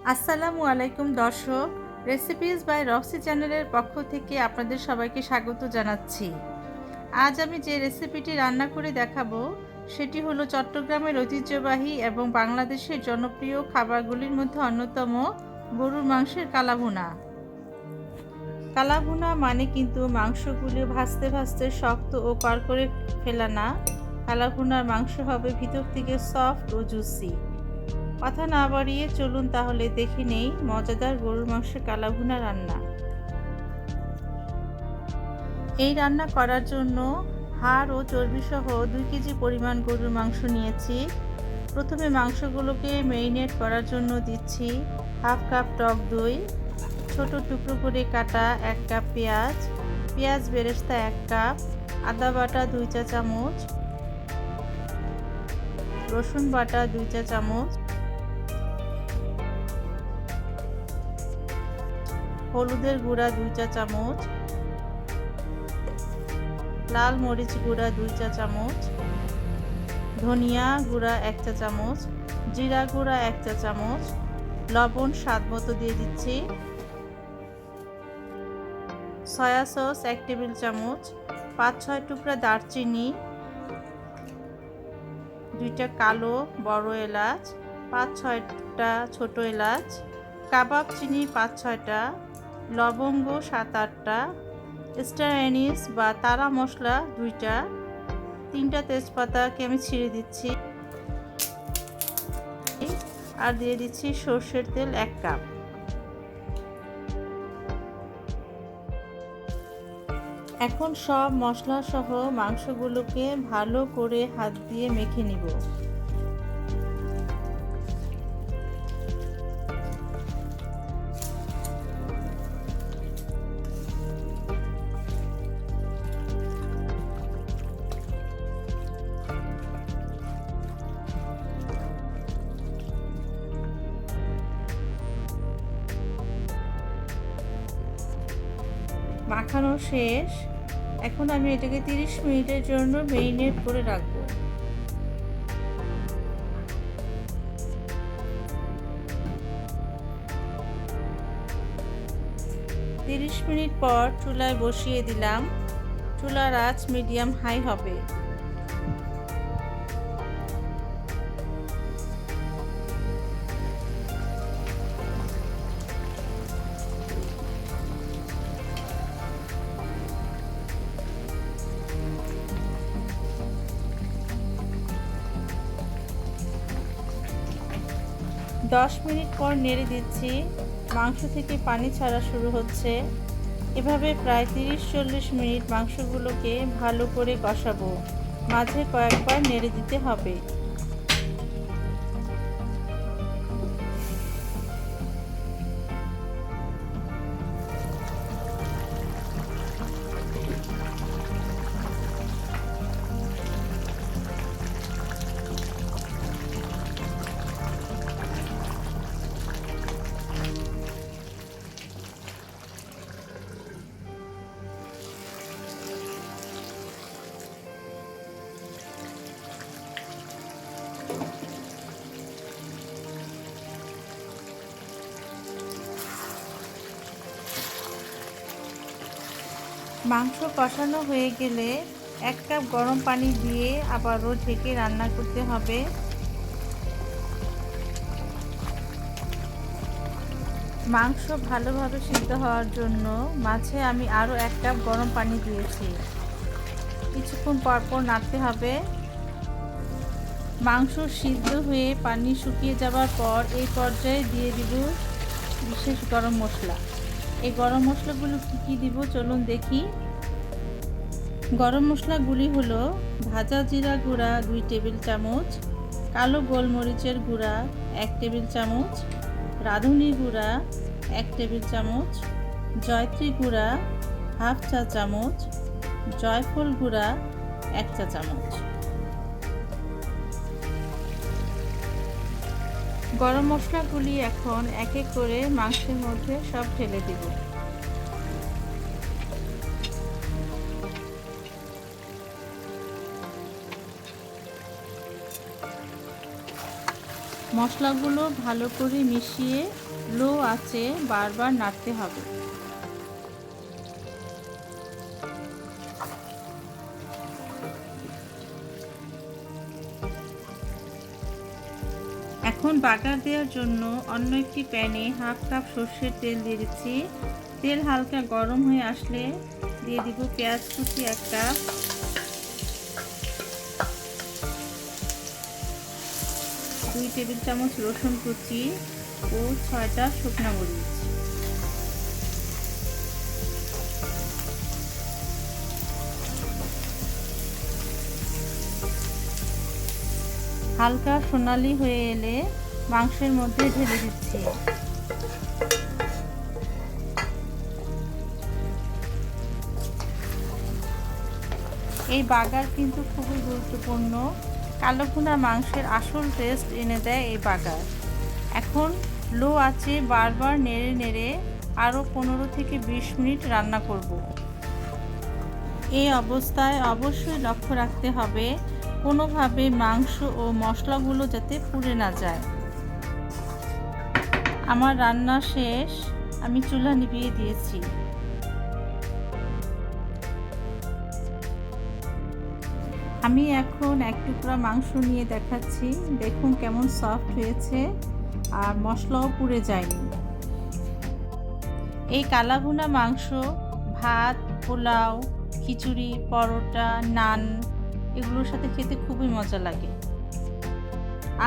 আসসালামু আলাইকুম দর্শক, রেসিপিস বাই রক্সি চ্যানেলের পক্ষ থেকে আপনাদের সবাইকে স্বাগত জানাচ্ছি। আজ আমি যে রেসিপিটি রান্না করে দেখাবো সেটি হলো চট্টগ্রামের ঐতিহ্যবাহী এবং বাংলাদেশের জনপ্রিয় খাবারগুলির মধ্যে অন্যতম গরুর মাংসের কালাভুনা। কালাভুনা মানে কিন্তু মাংসগুলি ভাজতে ভাজতে শক্ত ও কড়কড়ে ফেলা না। কালাভুনার মাংস হবে ভিতর থেকে সফট ও জুসি। কথা না বাড়িয়ে চলুন তাহলে দেখে নেই মজাদার গরুর মাংসের কালাভুনা রান্না। এই রান্না করার জন্য হাড় ও চর্বি সহ 2 কেজি পরিমাণ গরুর মাংস নিয়েছি। প্রথমে মাংসগুলোকে ম্যারিনেট করার জন্য দিচ্ছি হাফ কাপ টক দই, ছোট টুকরো করে কাটা 1 কাপ পেঁয়াজ বেরেস্তা 1 কাপ, আদা বাটা 2 চা চামচ, রসুন বাটা 2 চা চামচ, হলুদের গুঁড়া 2 চা চামচ, লাল মরিচ গুঁড়া 2 চা চামচ, ধনিয়া গুঁড়া 1 চা চামচ, জিরা গুঁড়া 1 চা চামচ, লবণ স্বাদ মতো দিয়ে দিচ্ছি, সয়া সস 1 টেবিল চামচ, 5-6 টুকরা দারচিনি, 2টা কালো বড় এলাচ, 5-6টা ছোট এলাচ, কাবাব চিনি 5-6টা, লবঙ্গ 7-8টা, স্টার অ্যানিস বা তারা মশলা 2টা, 3টা তেজপাতাকে আমি ছিঁড়ে দিচ্ছি আর দিয়ে দিচ্ছি সরষের তেল 1 কাপ। এখন সব মশলা সহ মাংসগুলোকে ভালো করে হাত দিয়ে মেখে নিব। মাখানো শেষ। এখন আমি এটাকে 30 মিনিটের জন্য ম্যারিনেট করে রাখবো। 30 মিনিট পর চুলায় বসিয়ে দিলাম। চুলার আঁচ মিডিয়াম হাই হবে। দশ মিনিট পর নেড়ে দিচ্ছি। মাংস থেকে পানি ছাড়া শুরু হচ্ছে। এভাবে প্রায় 30-40 মিনিট মাংসগুলোকে ভালো করে কষাবো। মাঝে কয়েকবার নেড়ে দিতে হবে। মাংস কষানো হয়ে গেলে 1 কাপ গরম পানি দিয়ে আবারও ঢেকে রান্না করতে হবে। মাংস ভালোভাবে সিদ্ধ হওয়ার জন্য মাঝে আমি আরও 1 কাপ গরম পানি দিয়েছি। কিছুক্ষণ পরপর নাড়তে হবে। মাংস সিদ্ধ হয়ে পানি শুকিয়ে যাওয়ার পর এই পর্যায়ে দিয়ে দিব বিশেষ গরম মশলা। এই গরম মশলাগুলো কী দিব চলুন দেখি। গরম মশলাগুলি হলো ভাজা জিরা গুঁড়া 2 টেবিল চামচ, কালো গোলমরিচের গুঁড়া 1 টেবিল চামচ, রাঁধুনি গুঁড়া 1 টেবিল চামচ, জয়ত্রী গুঁড়া হাফ চা চামচ, জয়ফল গুঁড়া 1 চা চামচ। গরম মশলাগুলি এখন এক এক করে মাংসের মধ্যে সব ঢেলে দিব। মশলাগুলো ভালো করে মিশিয়ে লো আঁচে বারবার নাড়তে হবে। এখন বাগার দেওয়ার জন্য অন্য একটি প্যানে হাফ কাপ সর্ষের তেল দিয়ে দিচ্ছি। তেল হালকা গরম হয়ে আসলে দিয়ে দিব পেঁয়াজ কুচি 1 কাপ, 2 টেবিল চামচ রসুন কুচি ও 6টা শুকনো মরিচ। হালকা সোনালি হয়ে এলে মাংসের মধ্যে ঢেলে দিচ্ছি। এই বাগার কিন্তু খুবই গুরুত্বপূর্ণ। কালো ভুনা মাংসের আসল টেস্ট এনে দেয় এই বাগার। এখন লো আঁচে বারবার নেড়ে নেড়ে আরও 15 থেকে 20 মিনিট রান্না করব। এই অবস্থায় অবশ্যই লক্ষ্য রাখতে হবে কোনোভাবে মাংস ও মশলাগুলো যাতে পুড়ে না যায়। আমার রান্না শেষ, আমি চুলা নিভিয়ে দিয়েছি। আমি এখন 1 টুকরা মাংস নিয়ে দেখাচ্ছি, দেখুন কেমন সফট হয়েছে আর মশলাও পুড়ে যায়নি। এই কালা ভুনা মাংস ভাত, পোলাও, খিচুড়ি, পরোটা, নান এগুলোর সাথে খেতে খুবই মজা লাগে।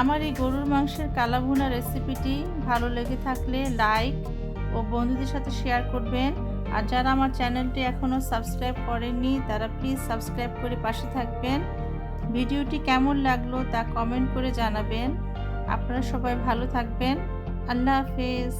আমার এই গরুর মাংসের কালা ভুনা রেসিপিটি ভালো লেগে থাকলে লাইক ও বন্ধুদের সাথে শেয়ার করবেন। আর যারা আমার চ্যানেলটি এখনও সাবস্ক্রাইব করেননি তারা প্লিজ সাবস্ক্রাইব করে পাশে থাকবেন। ভিডিওটি কেমন লাগলো তা কমেন্ট করে জানাবেন। আপনারা সবাই ভালো থাকবেন। আল্লাহ হাফেজ।